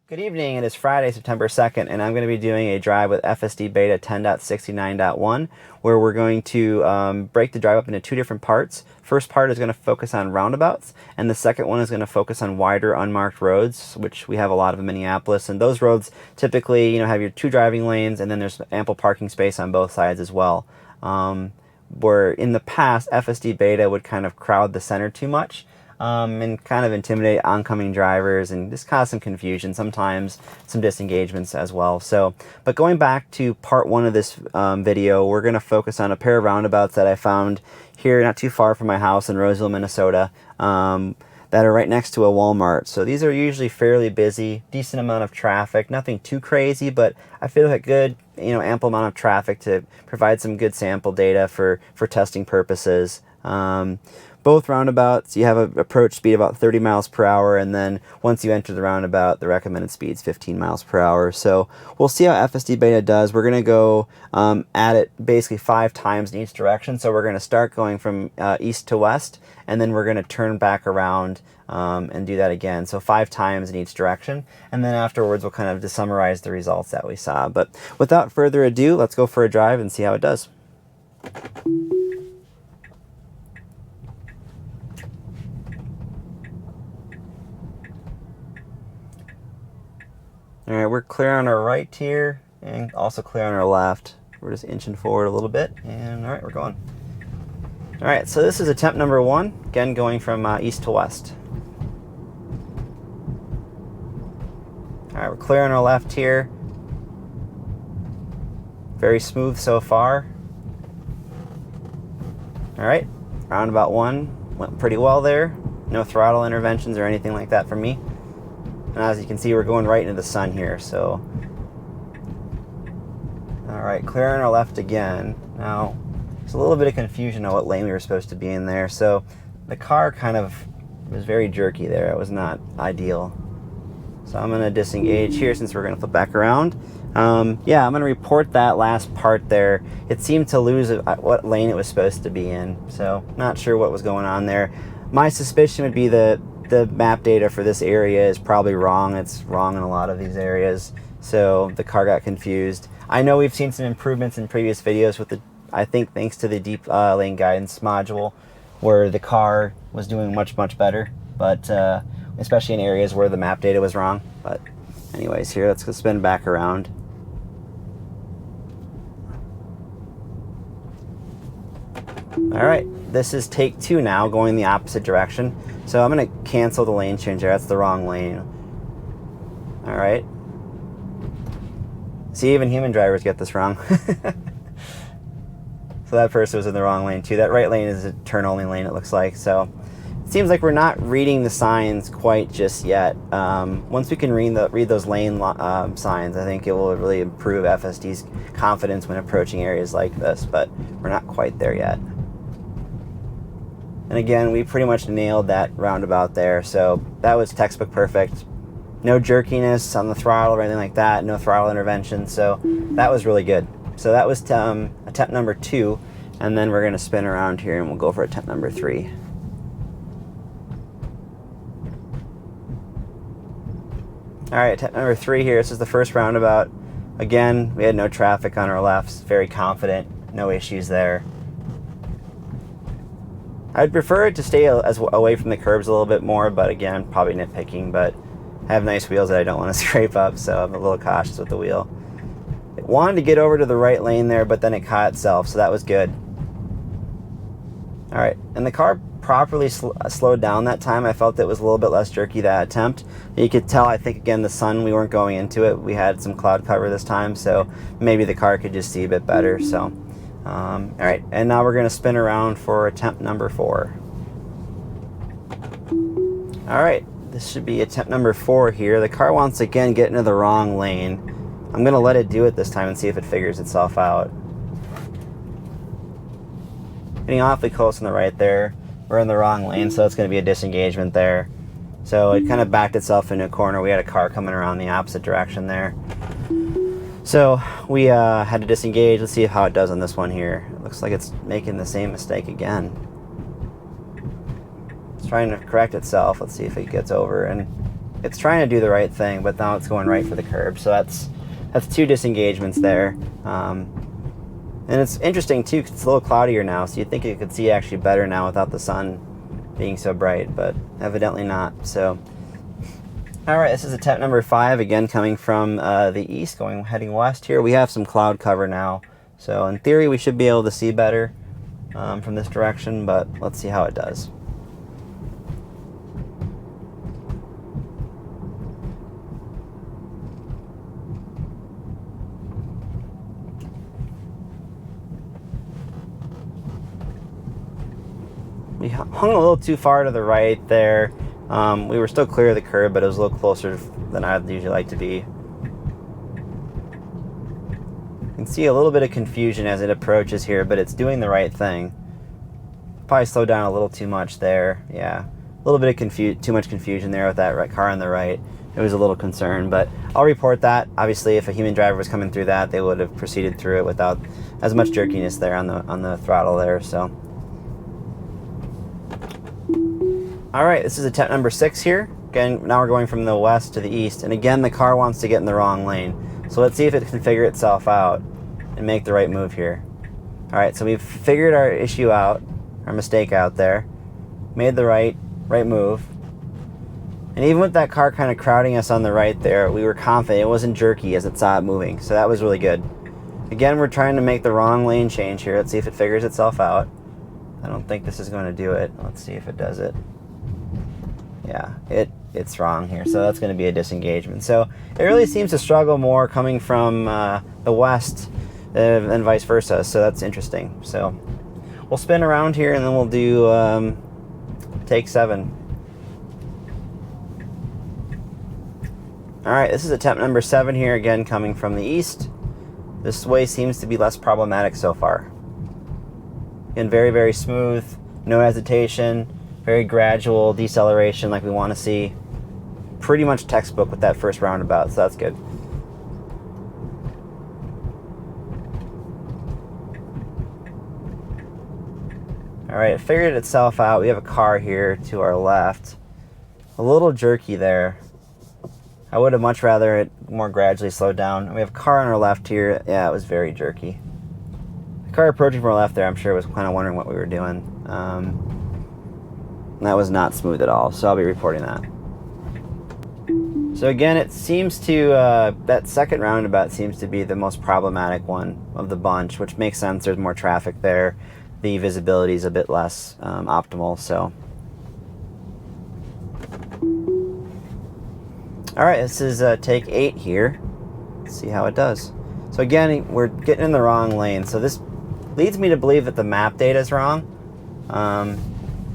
Good evening, it is Friday, September 2nd, and I'm going to be doing a drive with FSD Beta 10.69.1, where we're going to break the drive up into two different parts. First part is going to focus on roundabouts, and the second one is going to focus on wider unmarked roads, which we have a lot of in Minneapolis. And those roads typically, have your two driving lanes, and then there's ample parking space on both sides as well. Where in the past, FSD Beta would kind of crowd the center too much. And kind of intimidate oncoming drivers and just cause some confusion, sometimes some disengagements as well. But going back to part one of this video, we're going to focus on a pair of roundabouts that I found here not too far from my house in Roseville, Minnesota, that are right next to a Walmart. So these are usually fairly busy, decent amount of traffic, nothing too crazy, but I feel like good, ample amount of traffic to provide some good sample data for testing purposes. Both roundabouts, you have an approach speed about 30 miles per hour, and then once you enter the roundabout, the recommended speed is 15 miles per hour. So we'll see how FSD Beta does. We're going to go at it basically 5 times in each direction. So we're going to start going from east to west, and then we're going to turn back around and do that again. So 5 times in each direction, and then afterwards we'll kind of just summarize the results that we saw. But without further ado, let's go for a drive and see how it does. Alright, we're clear on our right here, and also clear on our left. We're just inching forward a little bit, and alright, we're going. Alright, so this is attempt number 1, again going from east to west. Alright, we're clear on our left here. Very smooth so far. Alright, roundabout 1 went pretty well there. No throttle interventions or anything like that for me. And as you can see, we're going right into the sun here, so. Alright, clear on our left again. Now, there's a little bit of confusion on what lane we were supposed to be in there, so the car kind of was very jerky there. It was not ideal. So I'm going to disengage here since we're going to flip back around. Yeah, I'm going to report that last part there. It seemed to lose what lane it was supposed to be in, so not sure what was going on there. My suspicion would be that the map data for this area is probably wrong. It's wrong in a lot of these areas, so the car got confused. I know we've seen some improvements in previous videos with I think thanks to the deep lane guidance module, where the car was doing much better, but especially in areas where the map data was wrong. But anyways, here, let's go spin back around. Alright, this is take 2 now, going the opposite direction. So I'm going to cancel the lane change there. That's the wrong lane. Alright. See, even human drivers get this wrong. So that person was in the wrong lane too. That right lane is a turn-only lane, it looks like. So it seems like we're not reading the signs quite just yet. Once we can read those lane signs, I think it will really improve FSD's confidence when approaching areas like this, but we're not quite there yet. And again, we pretty much nailed that roundabout there, so that was textbook perfect. No jerkiness on the throttle or anything like that, no throttle intervention, so that was really good. So that was attempt number 2, and then we're going to spin around here and we'll go for attempt number 3. Alright, attempt number 3 here. This is the first roundabout. Again, we had no traffic on our lefts, very confident, no issues there. I'd prefer it to stay away from the curbs a little bit more, but again, probably nitpicking, but I have nice wheels that I don't want to scrape up, so I'm a little cautious with the wheel. It wanted to get over to the right lane there, but then it caught itself, so that was good. Alright, and the car properly slowed down that time. I felt it was a little bit less jerky that attempt. You could tell, I think, again, the sun, we weren't going into it. We had some cloud cover this time, so maybe the car could just see a bit better, so. Alright, and now we're going to spin around for attempt number 4. Alright, this should be attempt number 4 here. The car wants to again get into the wrong lane. I'm going to let it do it this time and see if it figures itself out. Getting awfully close on the right there. We're in the wrong lane, so it's going to be a disengagement there. So it kind of backed itself into a corner. We had a car coming around the opposite direction there. So we had to disengage. Let's see how it does on this one here. It looks like it's making the same mistake again. It's trying to correct itself. Let's see if it gets over. And it's trying to do the right thing, but now it's going right for the curb. So that's 2 disengagements there. And it's interesting too, 'cause it's a little cloudier now, so you'd think you could see actually better now without the sun being so bright, but evidently not. So, all right, this is attempt number 5, again coming from the east, heading west here. We have some cloud cover now, so in theory we should be able to see better from this direction, but let's see how it does. We hung a little too far to the right there. We were still clear of the curb, but it was a little closer than I'd usually like to be. You can see a little bit of confusion as it approaches here, but it's doing the right thing. Probably slowed down a little too much there. Yeah, a little bit of too much confusion there with that car on the right. It was a little concern, but I'll report that. Obviously, if a human driver was coming through that, they would have proceeded through it without as much jerkiness there on the throttle there. So. All right, this is attempt number 6 here. Again, now we're going from the west to the east, and again, the car wants to get in the wrong lane. So let's see if it can figure itself out and make the right move here. All right, so we've figured our issue out, our mistake out there, made the right move. And even with that car kind of crowding us on the right there, we were confident it wasn't jerky as it saw it moving, so that was really good. Again, we're trying to make the wrong lane change here. Let's see if it figures itself out. I don't think this is going to do it. Let's see if it does it. Yeah, it's wrong here, so that's going to be a disengagement. So it really seems to struggle more coming from the west and vice versa, so that's interesting. So we'll spin around here and then we'll do take 7. All right, this is attempt number 7 here, again coming from the east. This way seems to be less problematic so far. Again, very, very smooth, no hesitation. Very gradual deceleration like we want to see. Pretty much textbook with that first roundabout, so that's good. All right, it figured itself out. We have a car here to our left. A little jerky there. I would have much rather it more gradually slowed down. We have a car on our left here. Yeah, it was very jerky. The car approaching from our left there, I'm sure was kind of wondering what we were doing. That was not smooth at all, so I'll be reporting that. So again, it seems to, that second roundabout seems to be the most problematic one of the bunch, which makes sense. There's more traffic there. The visibility is a bit less optimal, so. All right, this is take 8 here. Let's see how it does. So again, we're getting in the wrong lane. So this leads me to believe that the map data is wrong.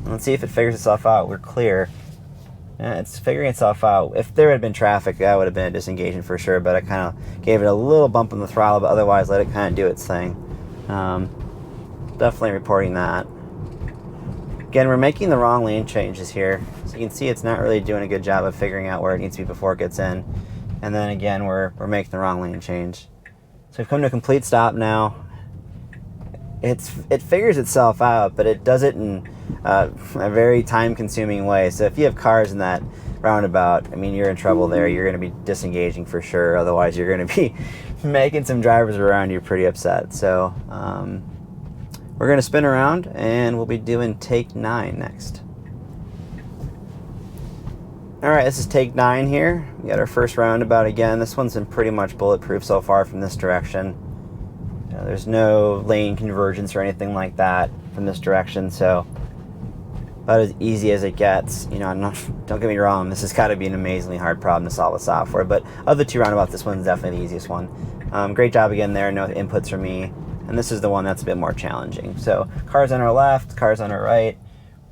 Let's see if it figures itself out. We're clear. Yeah, it's figuring itself out. If there had been traffic, that would have been a disengagement for sure, but I kind of gave it a little bump on the throttle, but otherwise let it kind of do its thing. Definitely reporting that. Again, we're making the wrong lane changes here. So you can see it's not really doing a good job of figuring out where it needs to be before it gets in. And then again, we're making the wrong lane change. So we've come to a complete stop now. It figures itself out, but it does it in a very time-consuming way. So if you have cars in that roundabout, I mean, you're in trouble there. You're going to be disengaging for sure. Otherwise, you're going to be making some drivers around you pretty upset. So we're going to spin around, and we'll be doing take 9 next. All right, this is take 9 here. We got our first roundabout again. This one's been pretty much bulletproof so far from this direction. There's no lane convergence or anything like that from this direction, so about as easy as it gets. You know, don't get me wrong, this has got to be an amazingly hard problem to solve with software, but of the 2 roundabouts, this one's definitely the easiest one. Great job again there, no inputs from me, and this is the one that's a bit more challenging. So cars on our left, cars on our right.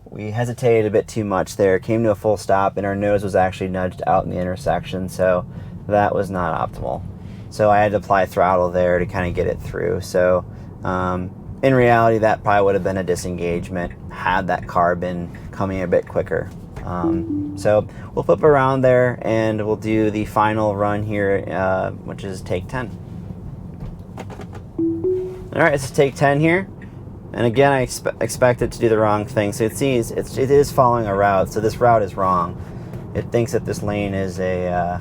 We hesitated a bit too much there, came to a full stop, and our nose was actually nudged out in the intersection, so that was not optimal. So I had to apply throttle there to kind of get it through. So in reality, that probably would have been a disengagement had that car been coming a bit quicker. So we'll flip around there and we'll do the final run here, which is take 10. All right, this is take 10 here. And again, I expect it to do the wrong thing. So it sees it is following a route, so this route is wrong. it thinks that this lane is a,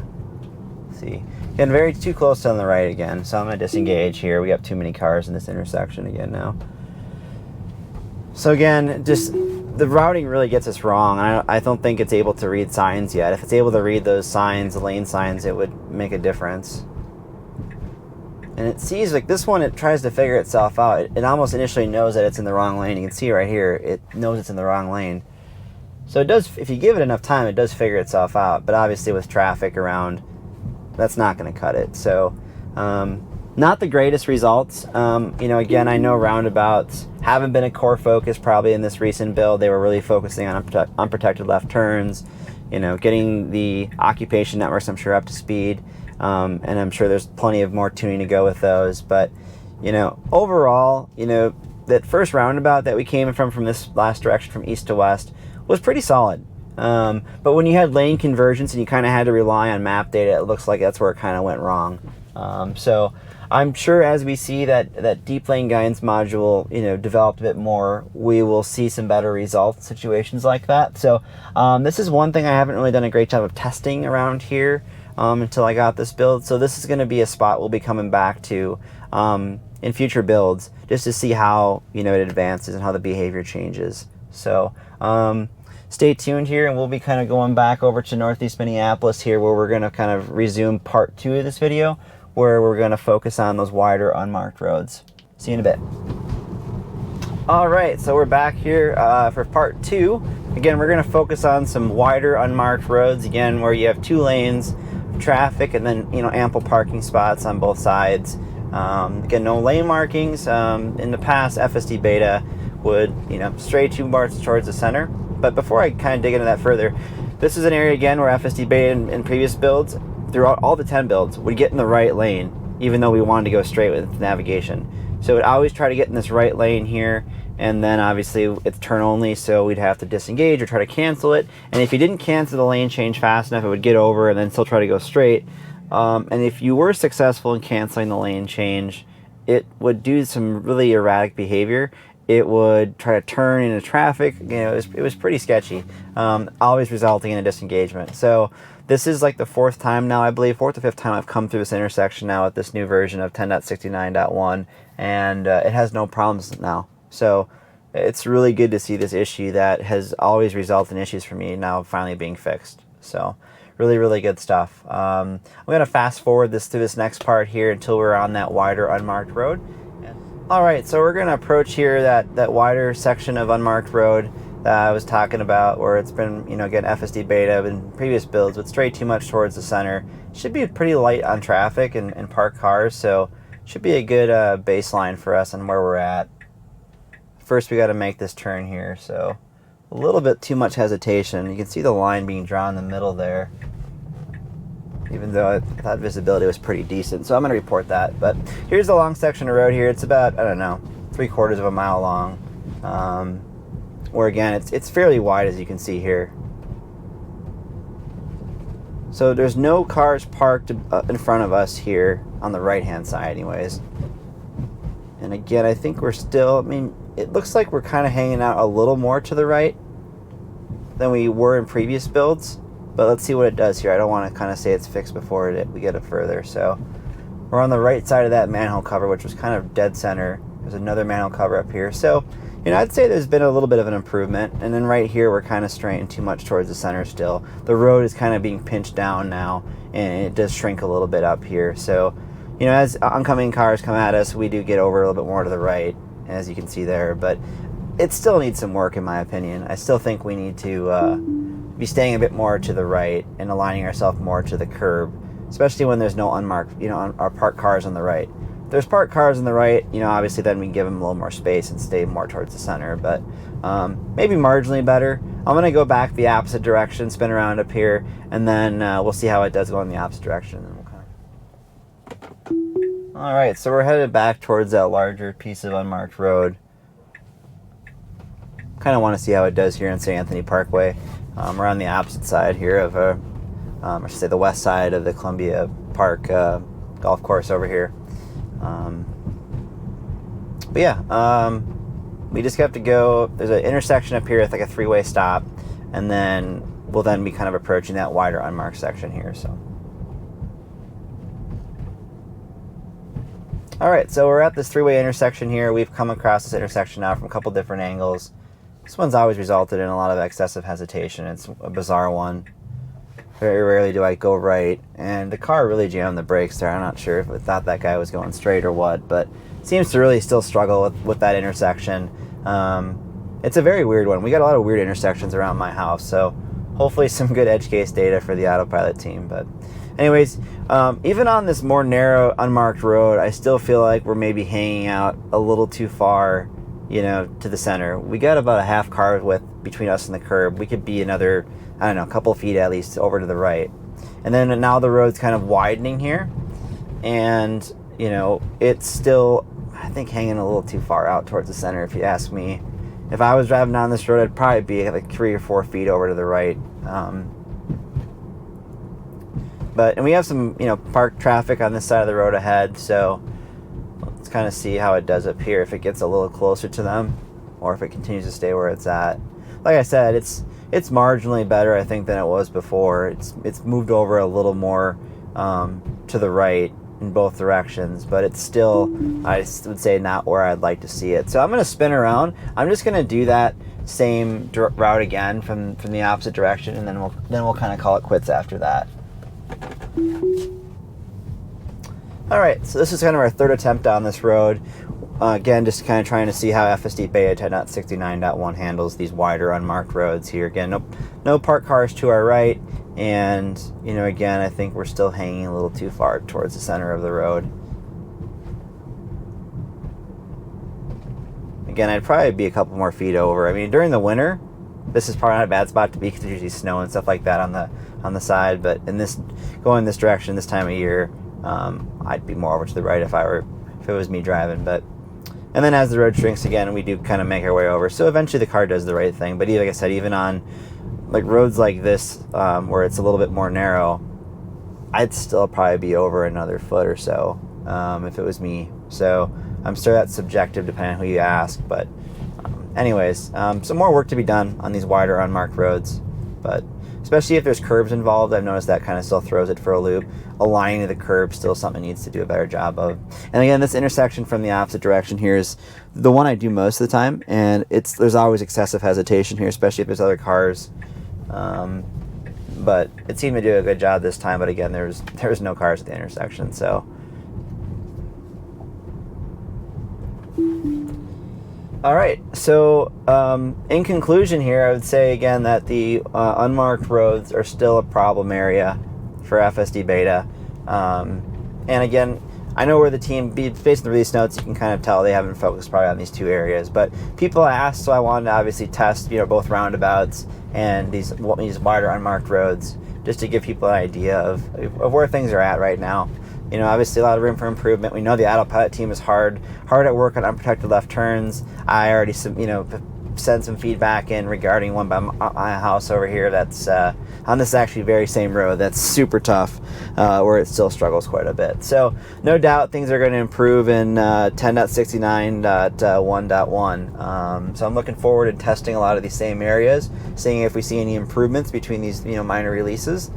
let's see, getting very too close on the right again. So I'm going to disengage here. We have too many cars in this intersection again now. So again, just the routing really gets us wrong. I don't think it's able to read signs yet. If it's able to read those signs, the lane signs, it would make a difference. And it sees, like this one, it tries to figure itself out. It almost initially knows that it's in the wrong lane. You can see right here, it knows it's in the wrong lane. So it does, if you give it enough time, it does figure itself out. But obviously with traffic around, that's not going to cut it. So not the greatest results. You know, again, I know roundabouts haven't been a core focus probably in this recent build. They were really focusing on unprotected left turns, you know, getting the occupation networks, I'm sure, up to speed. And I'm sure there's plenty of more tuning to go with those. But, you know, overall, you know, that first roundabout that we came from this last direction from east to west was pretty solid. But when you had lane convergence and you kind of had to rely on map data, it looks like that's where it kind of went wrong. So I'm sure as we see that deep lane guidance module, you know, developed a bit more, we will see some better results in situations like that. So this is one thing I haven't really done a great job of testing around here until I got this build. So this is going to be a spot we'll be coming back to in future builds just to see how, you know, it advances and how the behavior changes. So stay tuned here, and we'll be kind of going back over to Northeast Minneapolis here, where we're going to kind of resume part 2 of this video, where we're going to focus on those wider unmarked roads. See you in a bit. All right, so we're back here for part 2. Again, we're going to focus on some wider unmarked roads, again, where you have 2 lanes of traffic and then, you know, ample parking spots on both sides. Again, no lane markings. In the past, FSD Beta would, you know, stray too much towards the center. But before I kind of dig into that further, this is an area again where FSD Beta in previous builds, throughout all the 10 builds, would get in the right lane, even though we wanted to go straight with navigation. So it would always try to get in this right lane here, and then obviously it's turn only, so we'd have to disengage or try to cancel it. And if you didn't cancel the lane change fast enough, it would get over and then still try to go straight. And if you were successful in canceling the lane change, it would do some really erratic behavior. It would try to turn into traffic. You know, it was pretty sketchy, always resulting in a disengagement. So this is like the 4th time now, I believe, 4th or 5th time I've come through this intersection now with this new version of 10.69.1, and it has no problems now. So it's really good to see this issue that has always resulted in issues for me now finally being fixed. So really, really good stuff. I'm going to fast forward this to this next part here until we're on that wider unmarked road. All right, so we're going to approach here that wider section of unmarked road that I was talking about, where it's been, you know, again, FSD Beta in previous builds would stray too much towards the center. Should be pretty light on traffic and parked cars, so should be a good baseline for us on where we're at. First, we got to make this turn here, so a little bit too much hesitation. You can see the line being drawn in the middle there, even though I thought visibility was pretty decent. So I'm going to report that. But here's the long section of road here. It's about, I don't know, 3/4 of a mile long. Where again, it's fairly wide, as you can see here. So there's no cars parked in front of us here on the right-hand side anyways. And again, I think we're still, I mean, it looks like we're kind of hanging out a little more to the right than we were in previous builds. But let's see what it does here. I don't want to kind of say it's fixed before we get it further. So we're on the right side of that manhole cover, which was kind of dead center. There's another manhole cover up here. So, you know, I'd say there's been a little bit of an improvement. And then right here, we're kind of straying too much towards the center still. The road is kind of being pinched down now, and it does shrink a little bit up here. So, you know, as oncoming cars come at us, we do get over a little bit more to the right, as you can see there. But it still needs some work, in my opinion. I still think we need to be staying a bit more to the right and aligning ourselves more to the curb, especially when there's no unmarked, you know, our parked cars on the right. If there's parked cars on the right, you know, obviously then we can give them a little more space and stay more towards the center, but maybe marginally better. I'm going to go back the opposite direction, spin around up here, and then we'll see how it does go in the opposite direction. And we'll kind of... All right, so we're headed back towards that larger piece of unmarked road. Kind of want to see how it does here in St. Anthony Parkway. We're on the opposite side here of, I should say the west side of the Columbia Park golf course over here. But yeah, we just have to go, there's an intersection up here with like a 3-way stop, and then we'll then be kind of approaching that wider unmarked section here. So, all right, so we're at this three-way intersection here. We've come across this intersection now from a couple different angles. This one's always resulted in a lot of excessive hesitation. It's a bizarre one. Very rarely do I go right, and the car really jammed the brakes there. I'm not sure if it thought that guy was going straight or what, but seems to really still struggle with that intersection. It's a very weird one. We got a lot of weird intersections around my house, so hopefully some good edge case data for the autopilot team. But anyways, even on this more narrow, unmarked road, I still feel like we're maybe hanging out a little too far, you know, to the center. We got about a half car width between us and the curb. We could be another, I don't know, a couple feet at least over to the right. And then now the road's kind of widening here, and you know, it's still, I think, hanging a little too far out towards the center, if you ask me. If I was driving down this road, I'd probably be like 3 or 4 feet over to the right. And we have some, you know, parked traffic on this side of the road ahead, so let's kind of see how it does up here, if it gets a little closer to them or if it continues to stay where it's at. Like I said, it's marginally better, I think, than it was before. It's moved over a little more to the right in both directions, but it's still, I would say, not where I'd like to see it. So I'm going to spin around. I'm just going to do that same route again from the opposite direction, and then we'll kind of call it quits after that. All right, so this is kind of our third attempt on this road. Again, just kind of trying to see how FSD Beta 10.69.1 handles these wider unmarked roads here. Again, no parked cars to our right, and you know, again, I think we're still hanging a little too far towards the center of the road. Again, I'd probably be a couple more feet over. I mean, during the winter, this is probably not a bad spot to be because there's usually snow and stuff like that on the side. But going this direction this time of year, I'd be more over to the right if it was me driving. And then as the road shrinks again, we do kind of make our way over. So eventually the car does the right thing. But like I said, even on like roads like this, where it's a little bit more narrow, I'd still probably be over another foot or so if it was me. So I'm sure that's subjective depending on who you ask. But anyways, some more work to be done on these wider unmarked roads. But especially if there's curbs involved, I've noticed that kind of still throws it for a loop. Aligning to the curb still something needs to do a better job of. And again, this intersection from the opposite direction here is the one I do most of the time, and there's always excessive hesitation here, especially if there's other cars. But it seemed to do a good job this time. But again, there was no cars at the intersection, so. All right, so in conclusion here, I would say again that the unmarked roads are still a problem area for FSD Beta. And again, I know where the team, based on the release notes, you can kind of tell they haven't focused probably on these two areas. But people asked, so I wanted to obviously test, you know, both roundabouts and these wider unmarked roads, just to give people an idea of where things are at right now. You know, obviously a lot of room for improvement. We know the autopilot team is hard at work on unprotected left turns. I already, you know, sent some feedback in regarding one by my house over here that's on this actually very same road that's super tough, where it still struggles quite a bit. So no doubt things are going to improve in 10.69.1.1. So I'm looking forward to testing a lot of these same areas, seeing if we see any improvements between these, you know, minor releases,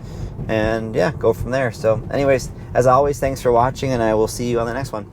and yeah, go from there. So anyways, as always, thanks for watching, and I will see you on the next one.